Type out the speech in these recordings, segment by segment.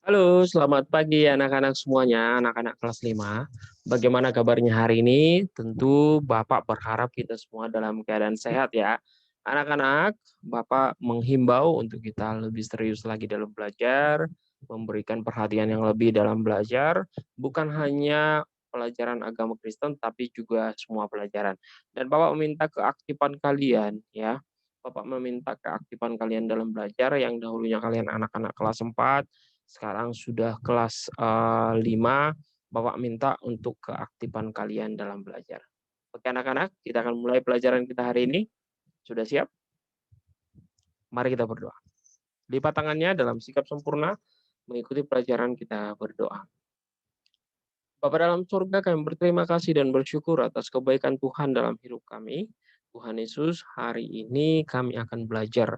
Halo, selamat pagi anak-anak semuanya, anak-anak kelas 5. Bagaimana kabarnya hari ini? Tentu Bapak berharap kita semua dalam keadaan sehat ya. Anak-anak, Bapak menghimbau untuk kita lebih serius lagi dalam belajar, memberikan perhatian yang lebih dalam belajar, bukan hanya pelajaran agama Kristen, tapi juga semua pelajaran. Dan Bapak meminta keaktifan kalian ya. Bapak meminta keaktifan kalian dalam belajar yang dahulunya kalian anak-anak kelas 4, sekarang sudah kelas 5, Bapak minta untuk keaktifan kalian dalam belajar. Oke anak-anak, kita akan mulai pelajaran kita hari ini. Sudah siap? Mari kita berdoa. Lipat tangannya dalam sikap sempurna, mengikuti pelajaran kita berdoa. Bapa dalam surga, kami berterima kasih dan bersyukur atas kebaikan Tuhan dalam hidup kami. Tuhan Yesus, hari ini kami akan belajar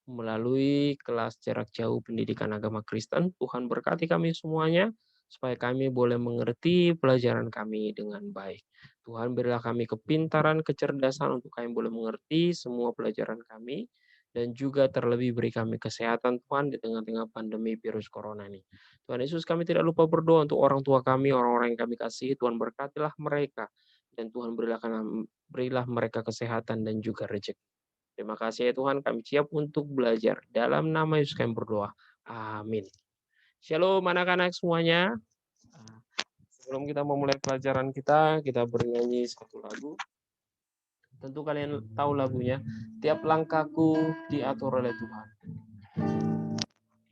melalui kelas jarak jauh pendidikan agama Kristen. Tuhan berkati kami semuanya, supaya kami boleh mengerti pelajaran kami dengan baik. Tuhan berilah kami kepintaran, kecerdasan untuk kami boleh mengerti semua pelajaran kami, dan juga terlebih beri kami kesehatan Tuhan di tengah-tengah pandemi virus corona ini. Tuhan Yesus, kami tidak lupa berdoa untuk orang tua kami, orang-orang yang kami kasihi. Tuhan berkatilah mereka, dan Tuhan berilah mereka kesehatan dan juga rezeki. Terima kasih ya Tuhan, kami siap untuk belajar. Dalam nama Yesus kami berdoa. Amin. Shalom anak-anak semuanya. Sebelum kita memulai pelajaran kita bernyanyi satu lagu. Tentu kalian tahu lagunya. Tiap langkahku diatur oleh Tuhan.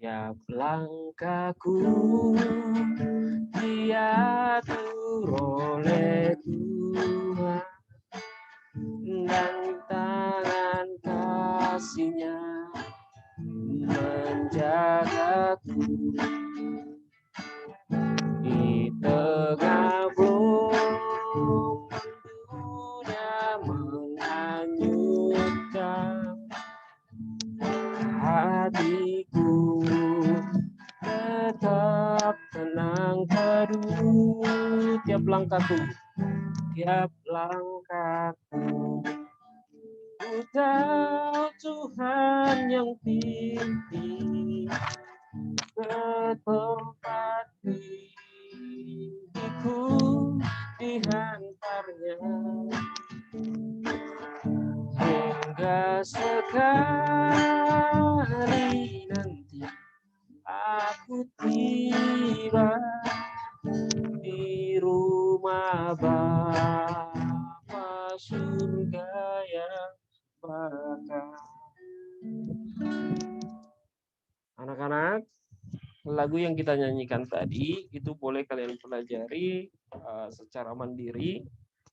Tiap langkahku diatur oleh Tuhan. Dan tangan kasih-Nya menjagaku di tengah gelombang dunia menghanyutkan, hatiku tetap tenang teduh. Tiap langkahku ku tahu Tuhan yang pimpin ke tempat diriku dihantarnya, hingga sekali nanti aku tiba di rumah Bapa surga yang bakal. Anak-anak, lagu yang kita nyanyikan tadi itu boleh kalian pelajari secara mandiri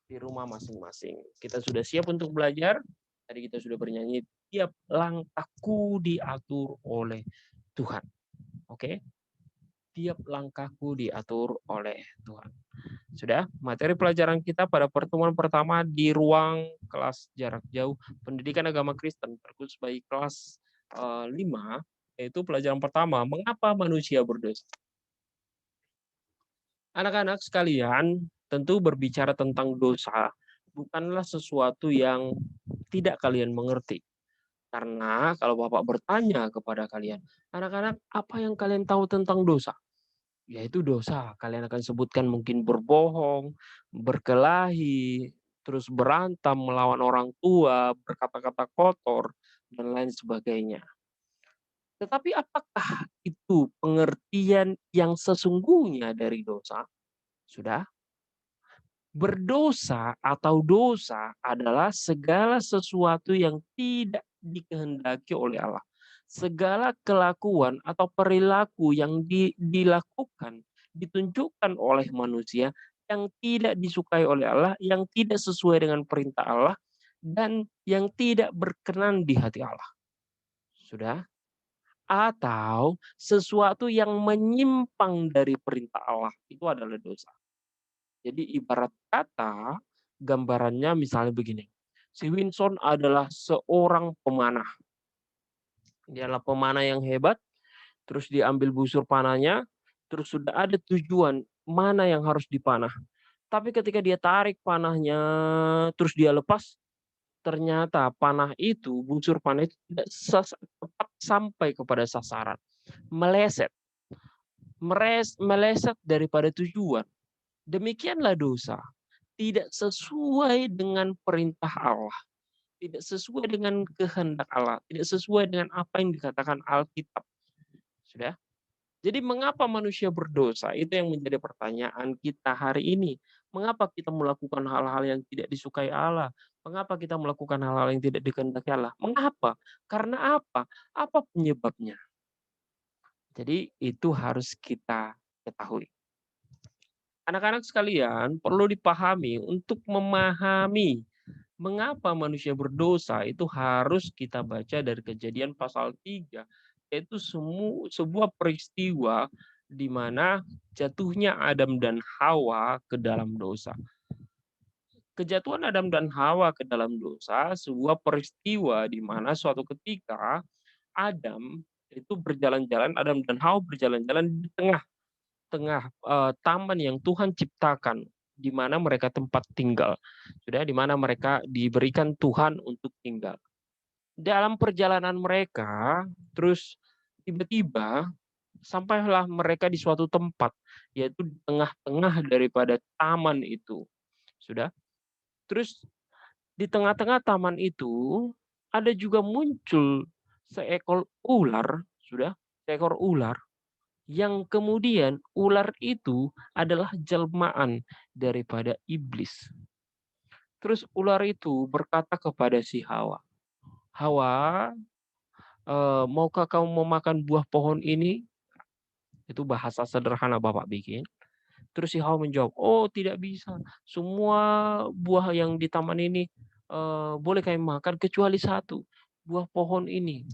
di rumah masing-masing. Kita sudah siap untuk belajar. Tadi kita sudah bernyanyi, tiap langkahku diatur oleh Tuhan. Oke? Tiap langkahku diatur oleh Tuhan. Sudah, materi pelajaran kita pada pertemuan pertama di ruang kelas jarak jauh pendidikan agama Kristen terkhusus bagi kelas 5, yaitu pelajaran pertama, mengapa manusia berdosa. Anak-anak sekalian, tentu berbicara tentang dosa bukanlah sesuatu yang tidak kalian mengerti. Karena kalau Bapak bertanya kepada kalian, anak-anak, apa yang kalian tahu tentang dosa? Yaitu dosa. Kalian akan sebutkan mungkin berbohong, berkelahi, terus berantem melawan orang tua, berkata-kata kotor, dan lain sebagainya. Tetapi apakah itu pengertian yang sesungguhnya dari dosa? Sudah? Berdosa atau dosa adalah segala sesuatu yang tidak dikehendaki oleh Allah. Segala kelakuan atau perilaku yang dilakukan, ditunjukkan oleh manusia yang tidak disukai oleh Allah, yang tidak sesuai dengan perintah Allah, dan yang tidak berkenan di hati Allah. Sudah? Atau sesuatu yang menyimpang dari perintah Allah, itu adalah dosa. Jadi ibarat kata, gambarannya misalnya begini. Si Winston adalah seorang pemanah. Dia adalah pemanah yang hebat, terus dia ambil busur panahnya, terus sudah ada tujuan mana yang harus dipanah. Tapi ketika dia tarik panahnya, terus dia lepas, ternyata panah itu, busur panah itu tidak tepat sampai kepada sasaran. Meleset. meleset daripada tujuan. Demikianlah dosa. Tidak sesuai dengan perintah Allah. Tidak sesuai dengan kehendak Allah. Tidak sesuai dengan apa yang dikatakan Alkitab. Sudah? Jadi mengapa manusia berdosa? Itu yang menjadi pertanyaan kita hari ini. Mengapa kita melakukan hal-hal yang tidak disukai Allah? Mengapa kita melakukan hal-hal yang tidak dikehendaki Allah? Mengapa? Karena apa? Apa penyebabnya? Jadi itu harus kita ketahui. Anak-anak sekalian perlu dipahami untuk memahami mengapa manusia berdosa itu harus kita baca dari Kejadian pasal 3, yaitu sebuah peristiwa di mana jatuhnya Adam dan Hawa ke dalam dosa. Kejatuhan Adam dan Hawa ke dalam dosa sebuah peristiwa di mana suatu ketika Adam itu berjalan-jalan, Adam dan Hawa berjalan-jalan di tengah taman yang Tuhan ciptakan, di mana mereka tempat tinggal. Sudah di mana mereka diberikan Tuhan untuk tinggal. Dalam perjalanan mereka, terus tiba-tiba sampailah mereka di suatu tempat, yaitu di tengah-tengah daripada taman itu. Sudah. Terus di tengah-tengah taman itu ada juga muncul seekor ular, sudah, seekor ular yang kemudian ular itu adalah jelmaan daripada iblis. Terus ular itu berkata kepada si Hawa, "Hawa, maukah kamu memakan buah pohon ini?" Itu bahasa sederhana Bapak bikin. Terus si Hawa menjawab, "Oh, tidak bisa. Semua buah yang di taman ini boleh kami makan kecuali satu, buah pohon ini."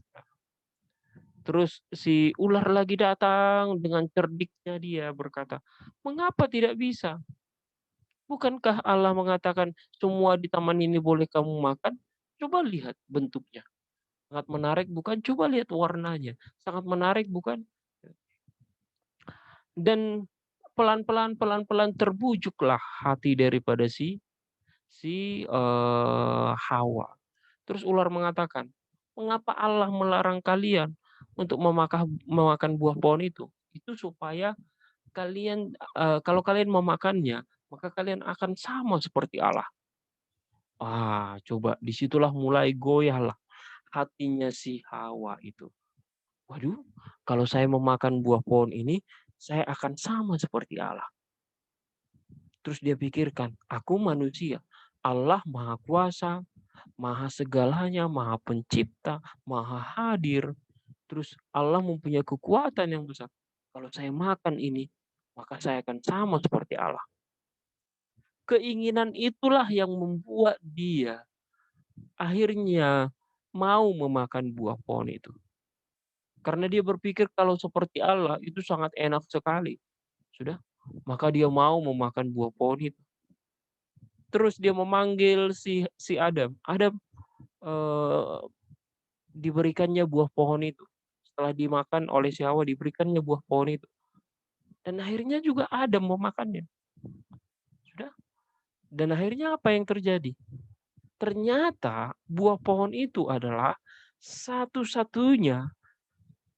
Terus si ular lagi datang dengan cerdiknya dia berkata, "Mengapa tidak bisa? Bukankah Allah mengatakan semua di taman ini boleh kamu makan? Coba lihat bentuknya. Sangat menarik bukan? Coba lihat warnanya. Sangat menarik bukan?" Dan pelan-pelan terbujuklah hati daripada si Hawa. Terus ular mengatakan, "Mengapa Allah melarang kalian untuk memakan buah pohon itu? Itu supaya kalian, kalau kalian memakannya, maka kalian akan sama seperti Allah." Coba disitulah mulai goyahlah hatinya si Hawa itu. Waduh, kalau saya memakan buah pohon ini, saya akan sama seperti Allah. Terus dia pikirkan, aku manusia, Allah Maha Kuasa, Maha segalanya, Maha Pencipta, Maha Hadir. Terus Allah mempunyai kekuatan yang besar. Kalau saya makan ini, maka saya akan sama seperti Allah. Keinginan itulah yang membuat dia akhirnya mau memakan buah pohon itu. Karena dia berpikir kalau seperti Allah itu sangat enak sekali. Sudah, maka dia mau memakan buah pohon itu. Terus dia memanggil si Adam. Adam, eh, diberikannya buah pohon itu. Setelah dimakan oleh si Hawa, diberikannya buah pohon itu. Dan akhirnya juga Adam memakannya. Sudah. Dan akhirnya apa yang terjadi? Ternyata buah pohon itu adalah satu-satunya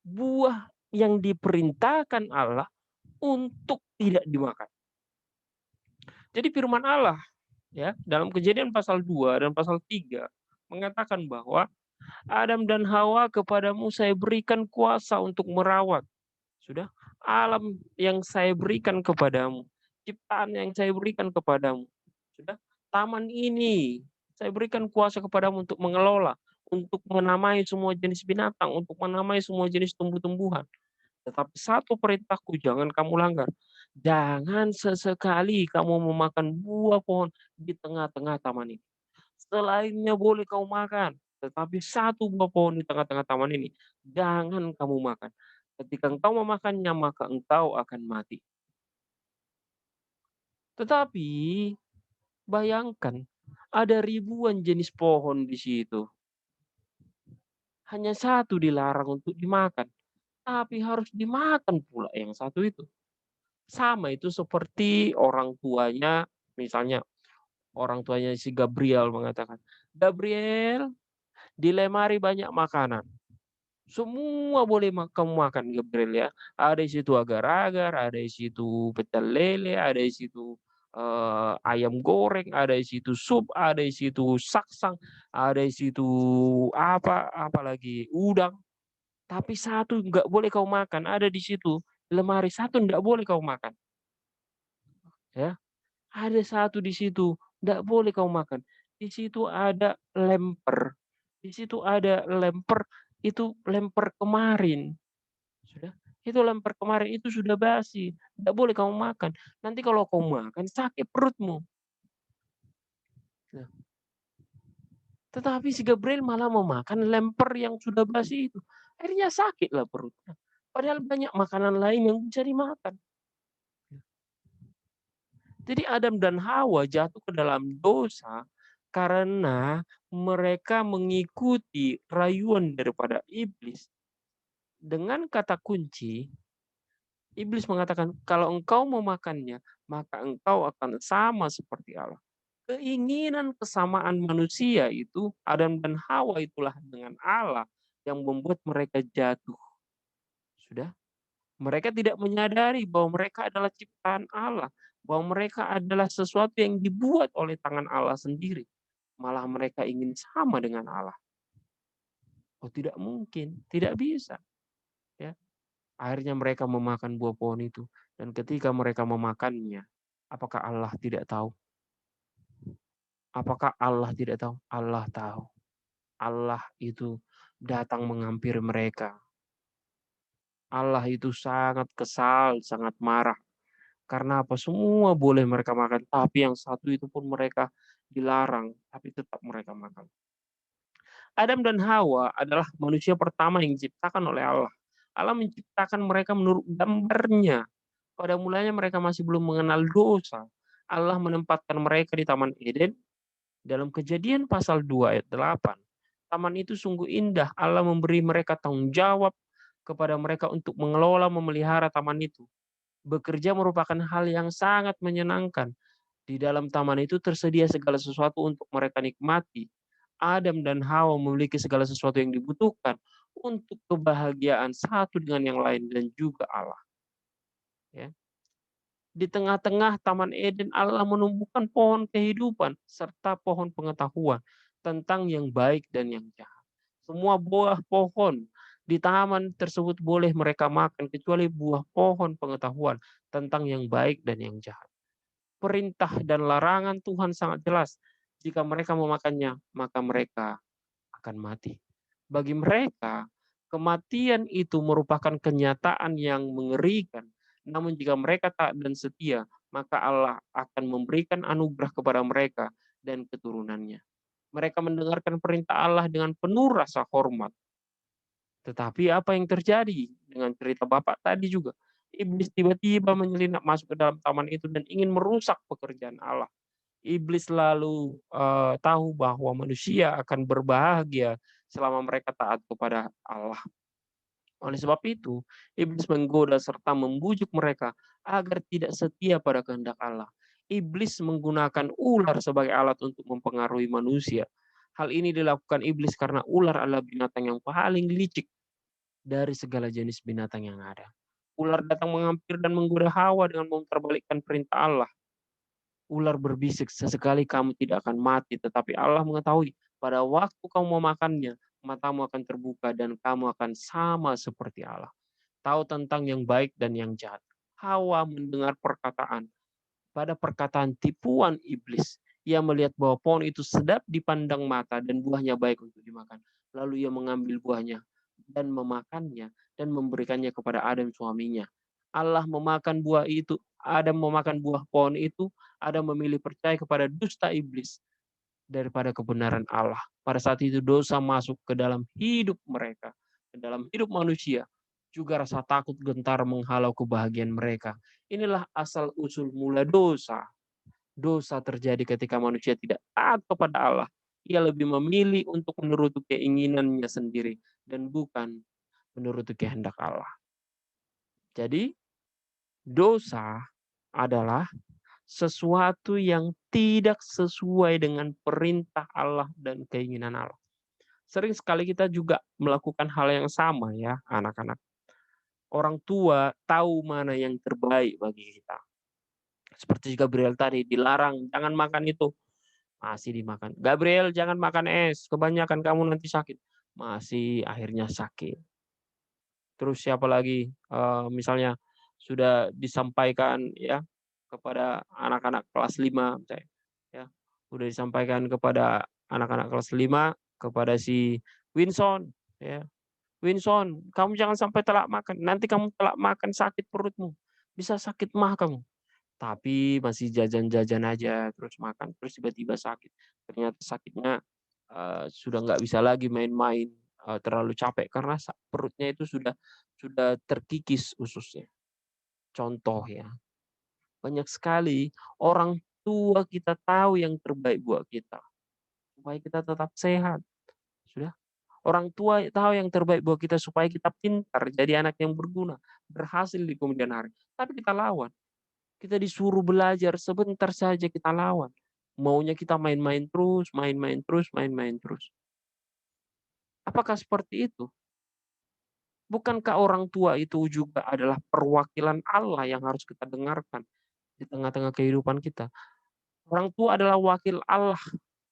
buah yang diperintahkan Allah untuk tidak dimakan. Jadi firman Allah ya dalam Kejadian pasal 2 dan pasal 3 mengatakan bahwa Adam dan Hawa kepadamu saya berikan kuasa untuk merawat. Sudah alam yang saya berikan kepadamu, ciptaan yang saya berikan kepadamu. Sudah taman ini saya berikan kuasa kepadamu untuk mengelola, untuk menamai semua jenis binatang, untuk menamai semua jenis tumbuh-tumbuhan. Tetapi satu perintahku jangan kamu langgar. Jangan sesekali kamu memakan buah pohon di tengah-tengah taman ini. Selainnya boleh kamu makan, tetapi satu buah pohon di tengah-tengah taman ini jangan kamu makan. Ketika engkau memakannya, maka engkau akan mati. Tetapi bayangkan, ada ribuan jenis pohon di situ. Hanya satu dilarang untuk dimakan, tapi harus dimakan pula yang satu itu. Sama itu seperti orang tuanya, misalnya orang tuanya si Gabriel mengatakan, "Gabriel, di lemari banyak makanan." Semua boleh kamu makan Gabriel ya. Ada di situ agar-agar, ada di situ pecel lele, ada di situ, ayam goreng, ada di situ sup, ada di situ saksang, ada di situ apa lagi, udang. Tapi satu nggak boleh kau makan, ada di situ lemari, satu nggak boleh kau makan, ya. Ada satu di situ, nggak boleh kau makan. Di situ ada lemper, di situ ada lemper, itu lemper kemarin. Sudah, itu lemper kemarin itu sudah basi, nggak boleh kamu makan. Nanti kalau kau makan sakit perutmu. Nah, tetapi si Gabriel malah mau makan lemper yang sudah basi itu. Akhirnya sakitlah perutnya. Padahal banyak makanan lain yang bisa dimakan. Jadi Adam dan Hawa jatuh ke dalam dosa karena mereka mengikuti rayuan daripada iblis. Dengan kata kunci, iblis mengatakan, "Kalau engkau memakannya, maka engkau akan sama seperti Allah." Keinginan kesamaan manusia itu, Adam dan Hawa itulah dengan Allah yang membuat mereka jatuh. Sudah, mereka tidak menyadari bahwa mereka adalah ciptaan Allah, bahwa mereka adalah sesuatu yang dibuat oleh tangan Allah sendiri. Malah mereka ingin sama dengan Allah. Oh, tidak mungkin, tidak bisa, ya. Akhirnya mereka memakan buah pohon itu, dan ketika mereka memakannya, apakah Allah tidak tahu? Apakah Allah tidak tahu? Allah tahu. Allah itu datang menghampiri mereka. Allah itu sangat kesal, sangat marah. Karena apa? Semua boleh mereka makan, tapi yang satu itu pun mereka dilarang, tapi tetap mereka makan. Adam dan Hawa adalah manusia pertama yang diciptakan oleh Allah. Allah menciptakan mereka menurut gambarnya. Pada mulanya mereka masih belum mengenal dosa. Allah menempatkan mereka di Taman Eden dalam Kejadian pasal 2 ayat 8. Taman itu sungguh indah. Allah memberi mereka tanggung jawab kepada mereka untuk mengelola, memelihara taman itu. Bekerja merupakan hal yang sangat menyenangkan. Di dalam taman itu tersedia segala sesuatu untuk mereka nikmati. Adam dan Hawa memiliki segala sesuatu yang dibutuhkan untuk kebahagiaan satu dengan yang lain dan juga Allah. Ya. Di tengah-tengah Taman Eden Allah menumbuhkan pohon kehidupan serta pohon pengetahuan tentang yang baik dan yang jahat. Semua buah pohon di taman tersebut boleh mereka makan kecuali buah pohon pengetahuan tentang yang baik dan yang jahat. Perintah dan larangan Tuhan sangat jelas. Jika mereka memakannya, maka mereka akan mati. Bagi mereka, kematian itu merupakan kenyataan yang mengerikan. Namun jika mereka taat dan setia, maka Allah akan memberikan anugerah kepada mereka dan keturunannya. Mereka mendengarkan perintah Allah dengan penuh rasa hormat. Tetapi apa yang terjadi dengan cerita Bapak tadi juga? Iblis tiba-tiba menyelinap masuk ke dalam taman itu dan ingin merusak pekerjaan Allah. Iblis lalu tahu bahwa manusia akan berbahagia selama mereka taat kepada Allah. Oleh sebab itu, iblis menggoda serta membujuk mereka agar tidak setia pada kehendak Allah. Iblis menggunakan ular sebagai alat untuk mempengaruhi manusia. Hal ini dilakukan iblis karena ular adalah binatang yang paling licik dari segala jenis binatang yang ada. Ular datang menghampiri dan menggoda Hawa dengan memutarbalikkan perintah Allah. Ular berbisik, "Sesekali kamu tidak akan mati, tetapi Allah mengetahui pada waktu kamu memakannya, matamu akan terbuka dan kamu akan sama seperti Allah, tahu tentang yang baik dan yang jahat." Hawa mendengar perkataan, pada perkataan tipuan iblis. Ia melihat bahwa pohon itu sedap dipandang mata dan buahnya baik untuk dimakan. Lalu ia mengambil buahnya dan memakannya dan memberikannya kepada Adam suaminya. Allah memakan buah itu, Adam memakan buah pohon itu, Adam memilih percaya kepada dusta iblis daripada kebenaran Allah. Pada saat itu dosa masuk ke dalam hidup mereka, ke dalam hidup manusia. Juga rasa takut gentar menghalau kebahagiaan mereka. Inilah asal usul mula dosa. Dosa terjadi ketika manusia tidak taat kepada Allah. Ia lebih memilih untuk menuruti keinginannya sendiri dan bukan menuruti kehendak Allah. Jadi dosa adalah sesuatu yang tidak sesuai dengan perintah Allah dan keinginan Allah. Sering sekali kita juga melakukan hal yang sama ya, anak-anak. Orang tua tahu mana yang terbaik bagi kita. Seperti Gabriel tadi, dilarang, "Jangan makan itu." Masih dimakan. "Gabriel, jangan makan es, kebanyakan kamu nanti sakit." Masih akhirnya sakit. Terus siapa lagi, misalnya sudah disampaikan ya, kepada anak-anak kelas 5 misalnya, ya, udah disampaikan kepada anak-anak kelas 5 kepada si Winson, ya, "Winson, kamu jangan sampai telat makan, nanti kamu telat makan sakit perutmu, bisa sakit maag kamu." Tapi masih jajan-jajan aja, terus makan, terus tiba-tiba sakit. Ternyata sakitnya, sudah nggak bisa lagi main-main, terlalu capek karena perutnya itu sudah terkikis ususnya. Contoh ya, banyak sekali orang tua kita tahu yang terbaik buat kita, supaya kita tetap sehat, sudah. Orang tua tahu yang terbaik buat kita supaya kita pintar, jadi anak yang berguna, berhasil di kemudian hari. Tapi kita lawan. Kita disuruh belajar sebentar saja kita lawan. Maunya kita main-main terus, main-main terus, main-main terus. Apakah seperti itu? Bukankah orang tua itu juga adalah perwakilan Allah yang harus kita dengarkan di tengah-tengah kehidupan kita? Orang tua adalah wakil Allah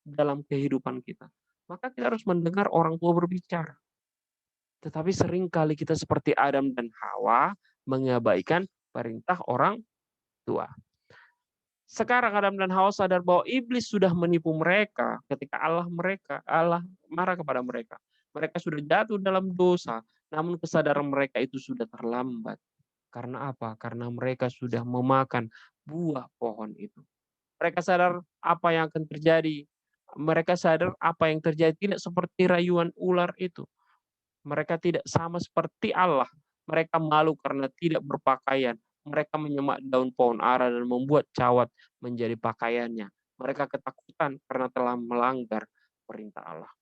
dalam kehidupan kita. Maka kita harus mendengar orang tua berbicara. Tetapi seringkali kita seperti Adam dan Hawa mengabaikan perintah orang tua. Sekarang Adam dan Hawa sadar bahwa iblis sudah menipu mereka ketika Allah marah kepada mereka. Mereka sudah jatuh dalam dosa, namun kesadaran mereka itu sudah terlambat. Karena apa? Karena mereka sudah memakan buah pohon itu. Mereka sadar apa yang akan terjadi. Mereka sadar apa yang terjadi tidak seperti rayuan ular itu. Mereka tidak sama seperti Allah. Mereka malu karena tidak berpakaian. Mereka menyemak daun pohon ara dan membuat cawat menjadi pakaiannya. Mereka ketakutan karena telah melanggar perintah Allah.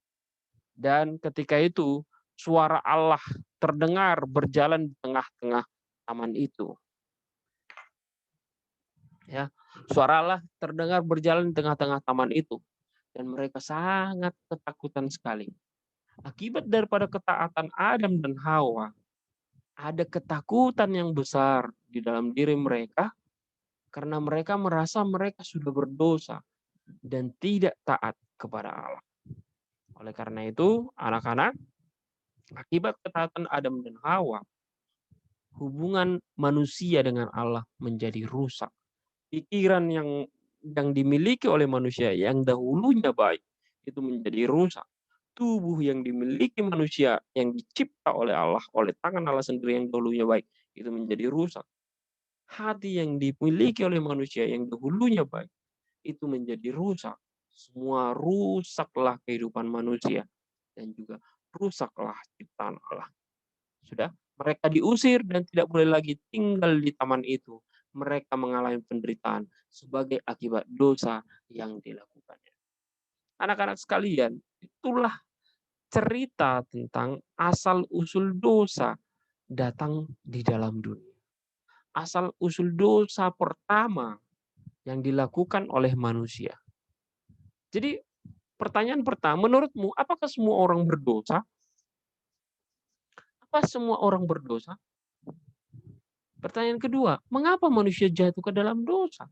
Dan ketika itu, suara Allah terdengar berjalan di tengah-tengah taman itu. Ya, suara Allah terdengar berjalan di tengah-tengah taman itu. Dan mereka sangat ketakutan sekali. Akibat daripada ketaatan Adam dan Hawa, ada ketakutan yang besar di dalam diri mereka karena mereka merasa mereka sudah berdosa dan tidak taat kepada Allah. Oleh karena itu, anak-anak, akibat ketaatan Adam dan Hawa, hubungan manusia dengan Allah menjadi rusak. Pikiran yang dimiliki oleh manusia yang dahulunya baik itu menjadi rusak. Tubuh yang dimiliki manusia yang dicipta oleh Allah, oleh tangan Allah sendiri yang dahulunya baik, itu menjadi rusak. Hati yang dimiliki oleh manusia yang dahulunya baik, itu menjadi rusak. Semua rusaklah kehidupan manusia dan juga rusaklah ciptaan Allah. Sudah, mereka diusir dan tidak boleh lagi tinggal di taman itu. Mereka mengalami penderitaan sebagai akibat dosa yang dilakukannya. Anak-anak sekalian, itulah cerita tentang asal-usul dosa datang di dalam dunia. Asal-usul dosa pertama yang dilakukan oleh manusia. Jadi pertanyaan pertama, menurutmu apakah semua orang berdosa? Apa semua orang berdosa? Pertanyaan kedua, mengapa manusia jatuh ke dalam dosa?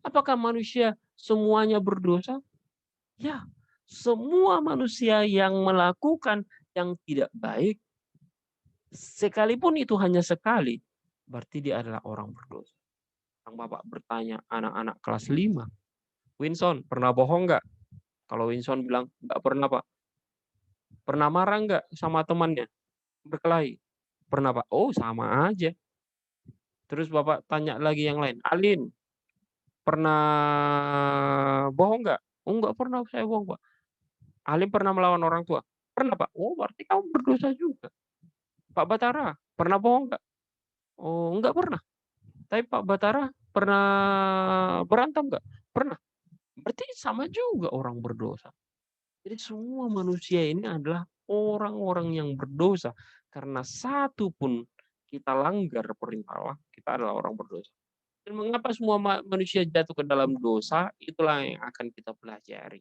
Apakah manusia semuanya berdosa? Ya, semua manusia yang melakukan yang tidak baik, sekalipun itu hanya sekali, berarti dia adalah orang berdosa. Sang bapak bertanya anak-anak kelas 5, Winson, pernah bohong nggak? Kalau Winson bilang, nggak pernah pak. Pernah marah nggak sama temannya? Berkelahi? Pernah pak. Oh sama aja. Terus bapak tanya lagi yang lain, Alin, pernah bohong nggak? Oh nggak pernah saya bohong pak. Alin pernah melawan orang tua? Pernah pak. Oh berarti kamu berdosa juga. Pak Batara, pernah bohong nggak? Oh nggak pernah. Tapi Pak Batara pernah berantem nggak? Pernah. Berarti sama juga orang berdosa. Jadi semua manusia ini adalah orang-orang yang berdosa. Karena satu pun kita langgar perintah Allah, kita adalah orang berdosa. Dan mengapa semua manusia jatuh ke dalam dosa, itulah yang akan kita pelajari.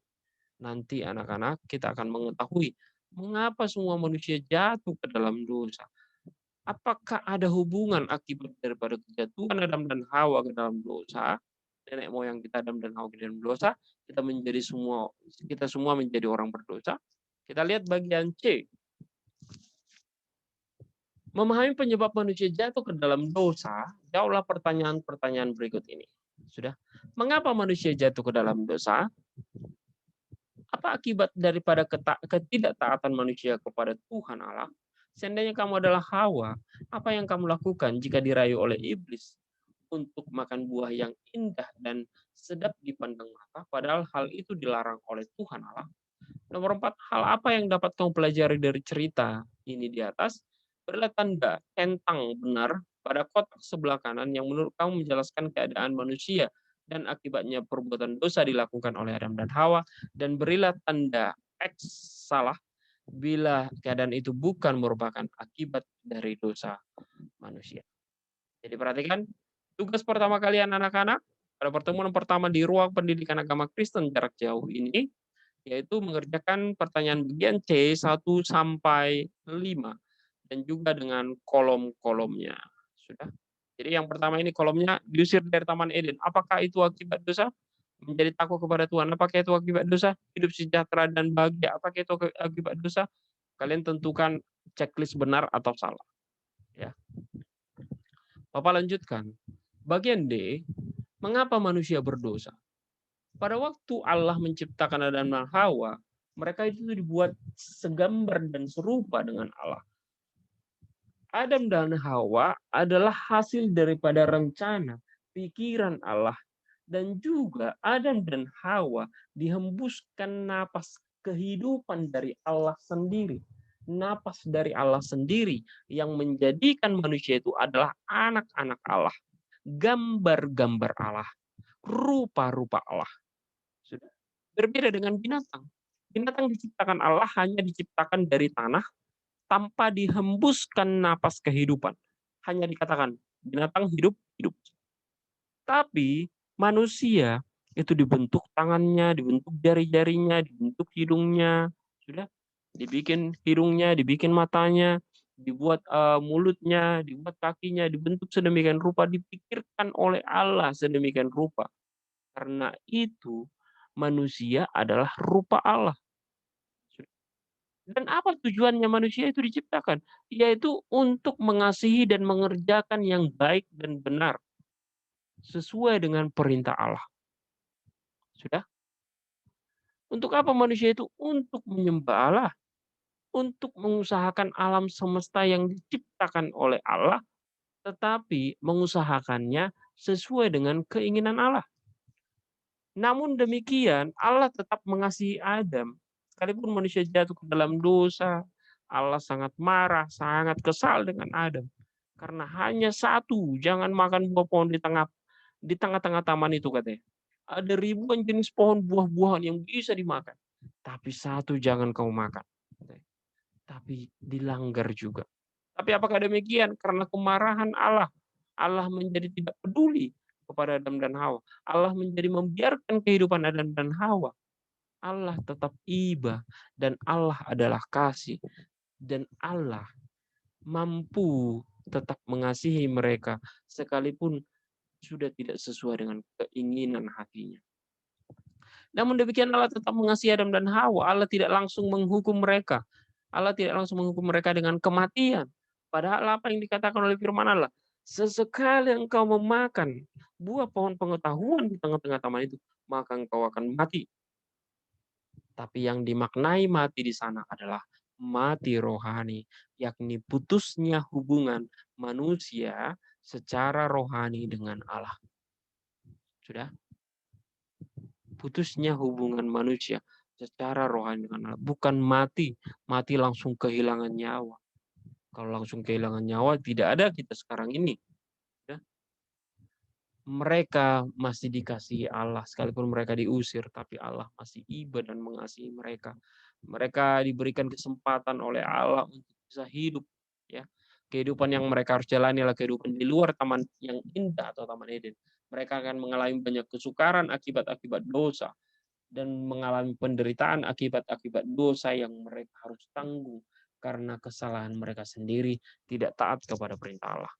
Nanti anak-anak kita akan mengetahui mengapa semua manusia jatuh ke dalam dosa. Apakah ada hubungan akibat daripada kejatuhan Adam dan Hawa ke dalam dosa? Nenek moyang kita Adam dan Hawa ke dalam dosa, kita semua menjadi orang berdosa. Kita lihat bagian C. Memahami penyebab manusia jatuh ke dalam dosa, jawablah pertanyaan-pertanyaan berikut ini. Sudah. Mengapa manusia jatuh ke dalam dosa? Apa akibat daripada ketidaktaatan manusia kepada Tuhan Allah? Seandainya kamu adalah Hawa, apa yang kamu lakukan jika dirayu oleh iblis untuk makan buah yang indah dan sedap dipandang mata, padahal hal itu dilarang oleh Tuhan Allah? Nomor 4, hal apa yang dapat kamu pelajari dari cerita ini di atas? Berilah tanda centang benar pada kotak sebelah kanan yang menurut kamu menjelaskan keadaan manusia dan akibatnya perbuatan dosa dilakukan oleh Adam dan Hawa, dan berilah tanda X salah bila keadaan itu bukan merupakan akibat dari dosa manusia. Jadi perhatikan, tugas pertama kalian anak-anak pada pertemuan pertama di ruang pendidikan agama Kristen jarak jauh ini, yaitu mengerjakan pertanyaan bagian C 1 sampai 5 dan juga dengan kolom-kolomnya. Sudah. Jadi yang pertama ini kolomnya diusir dari Taman Eden. Apakah itu akibat dosa? Menjadi takut kepada Tuhan. Apakah itu akibat dosa? Hidup sejahtera dan bahagia. Apakah itu akibat dosa? Kalian tentukan checklist benar atau salah. Ya. Bapak lanjutkan. Bagian D, mengapa manusia berdosa? Pada waktu Allah menciptakan Adam dan Hawa, mereka itu dibuat segambar dan serupa dengan Allah. Adam dan Hawa adalah hasil daripada rencana, pikiran Allah. Dan juga Adam dan Hawa dihembuskan napas kehidupan dari Allah sendiri. Napas dari Allah sendiri yang menjadikan manusia itu adalah anak-anak Allah. Gambar-gambar Allah. Rupa-rupa Allah. Sudah. Berbeda dengan binatang. Binatang diciptakan Allah hanya diciptakan dari tanah tanpa dihembuskan napas kehidupan. Hanya dikatakan binatang hidup, hidup. Tapi manusia itu dibentuk tangannya, dibentuk jari-jarinya, dibentuk hidungnya, sudah dibikin hidungnya, dibikin matanya, dibuat mulutnya, dibuat kakinya, dibentuk sedemikian rupa, dipikirkan oleh Allah sedemikian rupa. Karena itu manusia adalah rupa Allah. Dan apa tujuannya manusia itu diciptakan? Yaitu untuk mengasihi dan mengerjakan yang baik dan benar sesuai dengan perintah Allah. Sudah? Untuk apa manusia itu? Untuk menyembah Allah, untuk mengusahakan alam semesta yang diciptakan oleh Allah, tetapi mengusahakannya sesuai dengan keinginan Allah. Namun demikian, Allah tetap mengasihi Adam. Sekalipun manusia jatuh ke dalam dosa, Allah sangat marah, sangat kesal dengan Adam. Karena hanya satu, jangan makan buah pohon di tengah-tengah taman itu katanya. Ada ribuan jenis pohon buah-buahan yang bisa dimakan. Tapi satu jangan kau makan. Tapi dilanggar juga. Tapi apakah demikian? Karena kemarahan Allah. Allah menjadi tidak peduli kepada Adam dan Hawa. Allah menjadi membiarkan kehidupan Adam dan Hawa. Allah tetap iba dan Allah adalah kasih. Dan Allah mampu tetap mengasihi mereka sekalipun sudah tidak sesuai dengan keinginan hatinya. Namun demikian Allah tetap mengasihi Adam dan Hawa. Allah tidak langsung menghukum mereka. Allah tidak langsung menghukum mereka dengan kematian. Padahal apa yang dikatakan oleh firman Allah, sesekali engkau memakan buah pohon pengetahuan di tengah-tengah taman itu, maka engkau akan mati. Tapi yang dimaknai mati di sana adalah mati rohani, yakni putusnya hubungan manusia secara rohani dengan Allah. Sudah? Putusnya hubungan manusia secara rohani dengan Allah. Bukan mati langsung kehilangan nyawa. Kalau langsung kehilangan nyawa, tidak ada kita sekarang ini. Ya. Mereka masih dikasihi Allah, sekalipun mereka diusir, tapi Allah masih iba dan mengasihi mereka. Mereka diberikan kesempatan oleh Allah untuk bisa hidup. Ya. Kehidupan yang mereka harus jalani adalah kehidupan di luar taman yang indah atau Taman Eden. Mereka akan mengalami banyak kesukaran akibat dosa. dan mengalami penderitaan akibat-akibat dosa yang mereka harus tanggung karena kesalahan mereka sendiri tidak taat kepada perintah Allah.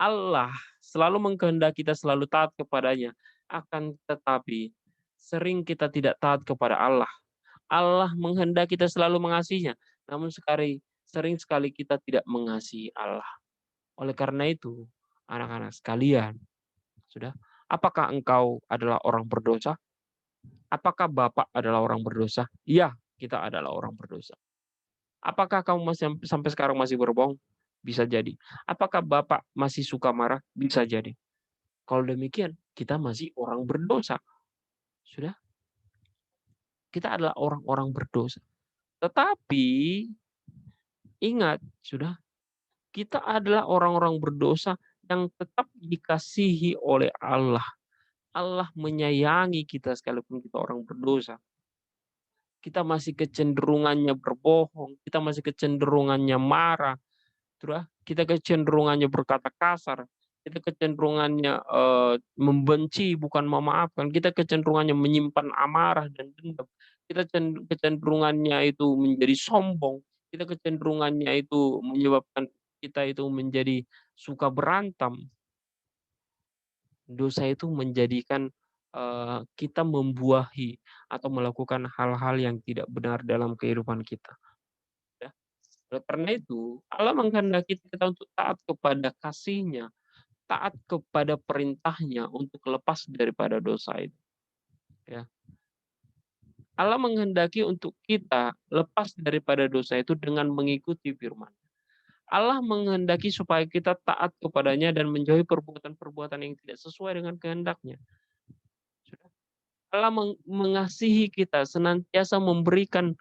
Allah selalu mengkehendaki kita selalu taat kepadanya, akan tetapi sering kita tidak taat kepada Allah. Allah menghendaki kita selalu mengasihinya, namun sering sekali kita tidak mengasihi Allah. Oleh karena itu, anak-anak sekalian, sudah, apakah engkau adalah orang berdosa? Apakah Bapak adalah orang berdosa? Iya, kita adalah orang berdosa. Apakah kamu masih sampai sekarang masih berbohong? Bisa jadi. Apakah Bapak masih suka marah? Bisa jadi. Kalau demikian, kita masih orang berdosa. Sudah, kita adalah orang-orang berdosa. Tetapi ingat, sudah, kita adalah orang-orang berdosa yang tetap dikasihi oleh Allah. Allah menyayangi kita sekalipun kita orang berdosa. Kita masih kecenderungannya berbohong, kita masih kecenderungannya marah, kita kecenderungannya berkata kasar, kita kecenderungannya membenci bukan memaafkan, kita kecenderungannya menyimpan amarah dan dendam, kita kecenderungannya itu menjadi sombong, kita kecenderungannya itu menyebabkan kita itu menjadi suka berantem. Dosa itu menjadikan kita membuahi atau melakukan hal-hal yang tidak benar dalam kehidupan kita. Ya. Oleh karena itu, Allah menghendaki kita untuk taat kepada kasih-Nya, taat kepada perintah-Nya untuk lepas daripada dosa itu. Ya. Allah menghendaki untuk kita lepas daripada dosa itu dengan mengikuti firman. Allah menghendaki supaya kita taat kepadanya dan menjauhi perbuatan-perbuatan yang tidak sesuai dengan kehendak-Nya. Allah mengasihi kita, senantiasa memberikan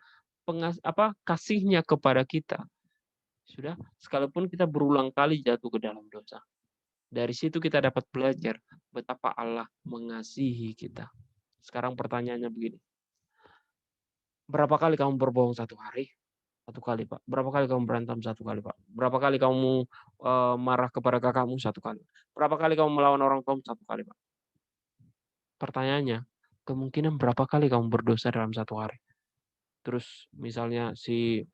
kasih-Nya kepada kita. Sudah, sekalipun kita berulang kali jatuh ke dalam dosa. Dari situ kita dapat belajar betapa Allah mengasihi kita. Sekarang pertanyaannya begini. Berapa kali kamu berbohong satu hari? Satu kali, Pak. Berapa kali kamu berantem? Satu kali, Pak. Berapa kali kamu marah kepada kakakmu? Satu kali. Berapa kali kamu melawan orang tuamu? Satu kali, Pak. Pertanyaannya, kemungkinan berapa kali kamu berdosa dalam satu hari? Terus misalnya si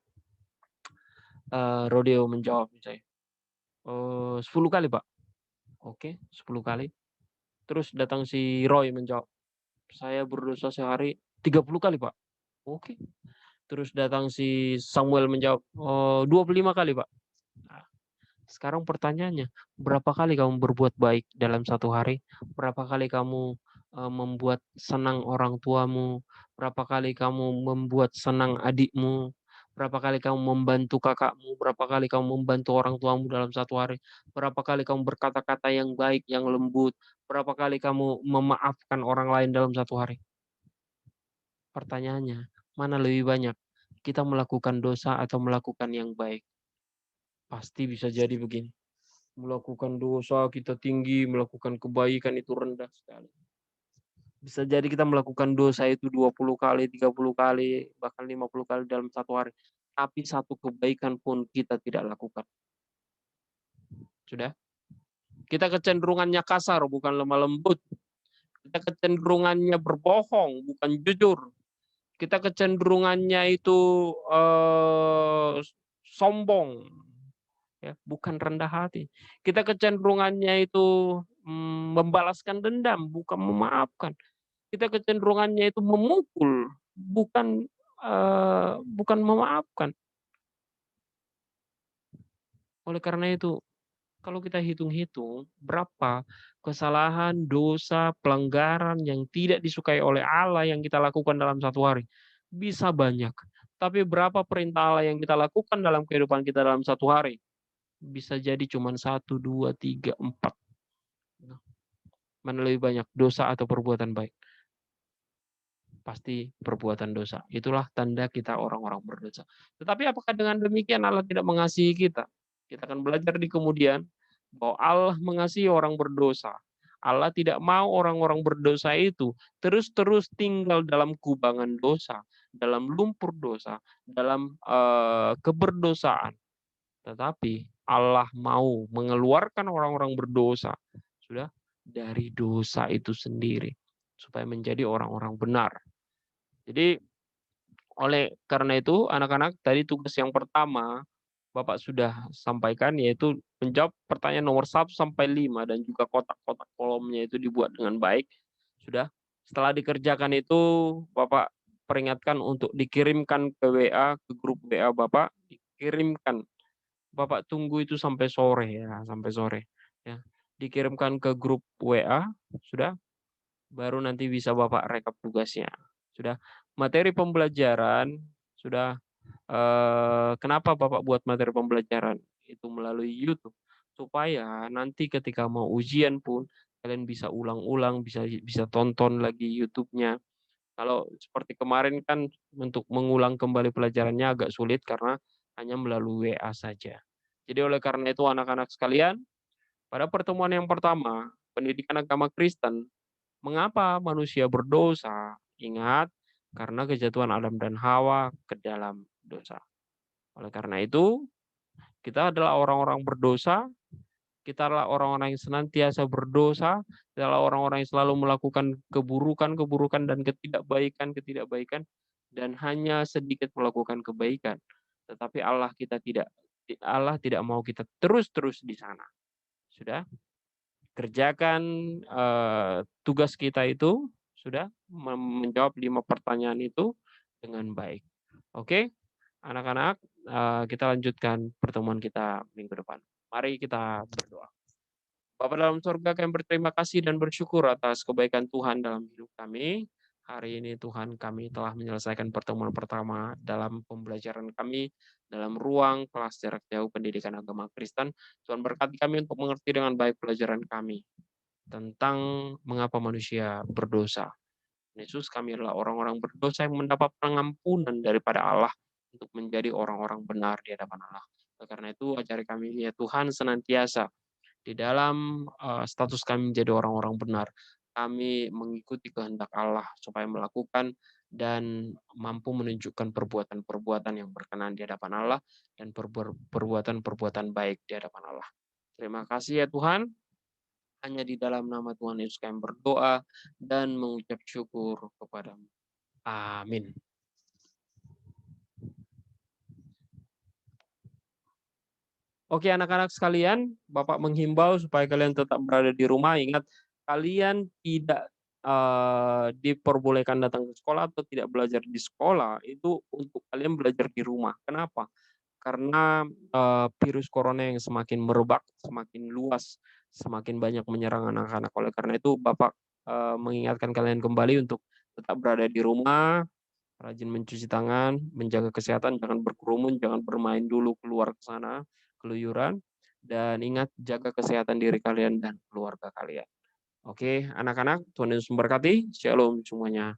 Rodeo menjawab misalnya, 10 kali, Pak. Oke, 10 kali. Terus datang si Roy menjawab, saya berdosa sehari 30 kali, Pak. Oke. Terus datang si Samuel menjawab, 25 kali, Pak. Nah, sekarang pertanyaannya, berapa kali kamu berbuat baik dalam satu hari? Berapa kali kamu membuat senang orang tuamu? Berapa kali kamu membuat senang adikmu? Berapa kali kamu membantu kakakmu? Berapa kali kamu membantu orang tuamu dalam satu hari? Berapa kali kamu berkata-kata yang baik, yang lembut? Berapa kali kamu memaafkan orang lain dalam satu hari? Pertanyaannya, mana lebih banyak? Kita melakukan dosa atau melakukan yang baik? Pasti bisa jadi begini. Melakukan dosa kita tinggi, melakukan kebaikan itu rendah sekali. Bisa jadi kita melakukan dosa itu 20 kali, 30 kali, bahkan 50 kali dalam satu hari. Tapi satu kebaikan pun kita tidak lakukan. Sudah? Kita kecenderungannya kasar, bukan lemah lembut. Kita kecenderungannya berbohong, bukan jujur. Kita kecenderungannya itu sombong, ya, bukan rendah hati. Kita kecenderungannya itu membalaskan dendam, bukan memaafkan. Kita kecenderungannya itu memukul, bukan memaafkan. Oleh karena itu, kalau kita hitung-hitung berapa kesalahan, dosa, pelanggaran yang tidak disukai oleh Allah yang kita lakukan dalam satu hari, bisa banyak. Tapi berapa perintah Allah yang kita lakukan dalam kehidupan kita dalam satu hari? Bisa jadi cuma 1, 2, 3, 4. Mana lebih banyak, dosa atau perbuatan baik? Pasti perbuatan dosa. Itulah tanda kita orang-orang berdosa. Tetapi apakah dengan demikian Allah tidak mengasihi kita? Kita akan belajar di kemudian bahwa Allah mengasihi orang berdosa. Allah tidak mau orang-orang berdosa itu terus-terus tinggal dalam kubangan dosa, dalam lumpur dosa, dalam keberdosaan. Tetapi Allah mau mengeluarkan orang-orang berdosa sudah dari dosa itu sendiri supaya menjadi orang-orang benar. Jadi oleh karena itu anak-anak tadi tugas yang pertama Bapak sudah sampaikan, yaitu menjawab pertanyaan nomor 1 sampai 5 dan juga kotak-kotak kolomnya itu dibuat dengan baik, sudah. Setelah dikerjakan itu, Bapak peringatkan untuk dikirimkan ke WA, ke grup WA Bapak, dikirimkan. Bapak tunggu itu sampai sore ya, sampai sore, ya. Dikirimkan ke grup WA, sudah, baru nanti bisa Bapak rekap tugasnya, sudah. Materi pembelajaran, sudah. Kenapa Bapak buat materi pembelajaran? Itu melalui YouTube, supaya nanti ketika mau ujian pun kalian bisa ulang-ulang, bisa bisa tonton lagi YouTube-nya. Kalau seperti kemarin kan untuk mengulang kembali pelajarannya agak sulit karena hanya melalui WA saja. Jadi oleh karena itu anak-anak sekalian, pada pertemuan yang pertama, pendidikan agama Kristen, mengapa manusia berdosa? Ingat, karena kejatuhan Adam dan Hawa ke dalam dosa. Oleh karena itu, kita adalah orang-orang berdosa, kita adalah orang-orang yang senantiasa berdosa, kita adalah orang-orang yang selalu melakukan keburukan-keburukan dan ketidakbaikan-ketidakbaikan, dan hanya sedikit melakukan kebaikan. Tetapi Allah tidak mau kita terus-terus di sana. Sudah, kerjakan tugas kita itu, sudah menjawab 5 pertanyaan itu dengan baik. Oke, anak-anak, kita lanjutkan pertemuan kita minggu depan. Mari kita berdoa. Bapa dalam surga, kami berterima kasih dan bersyukur atas kebaikan Tuhan dalam hidup kami. Hari ini Tuhan kami telah menyelesaikan pertemuan pertama dalam pembelajaran kami dalam ruang kelas jarak jauh pendidikan agama Kristen. Tuhan berkati kami untuk mengerti dengan baik pelajaran kami tentang mengapa manusia berdosa. Yesus, kami adalah orang-orang berdosa yang mendapat pengampunan daripada Allah untuk menjadi orang-orang benar di hadapan Allah. Oleh karena itu, ajari kami ya Tuhan senantiasa di dalam status kami menjadi orang-orang benar. Kami mengikuti kehendak Allah supaya melakukan dan mampu menunjukkan perbuatan-perbuatan yang berkenan di hadapan Allah dan perbuatan-perbuatan baik di hadapan Allah. Terima kasih ya Tuhan. Hanya di dalam nama Tuhan Yesus kami berdoa dan mengucap syukur kepadamu. Amin. Oke anak-anak sekalian, Bapak menghimbau supaya kalian tetap berada di rumah. Ingat, kalian tidak diperbolehkan datang ke sekolah atau tidak belajar di sekolah, itu untuk kalian belajar di rumah. Kenapa? Karena virus corona yang semakin merebak, semakin luas, semakin banyak menyerang anak-anak. Oleh karena itu, Bapak mengingatkan kalian kembali untuk tetap berada di rumah, rajin mencuci tangan, menjaga kesehatan, jangan berkerumun, jangan bermain dulu keluar ke sana, keluyuran, dan ingat jaga kesehatan diri kalian dan keluarga kalian. Oke, anak-anak, Tuhan Yesus memberkati. Shalom semuanya.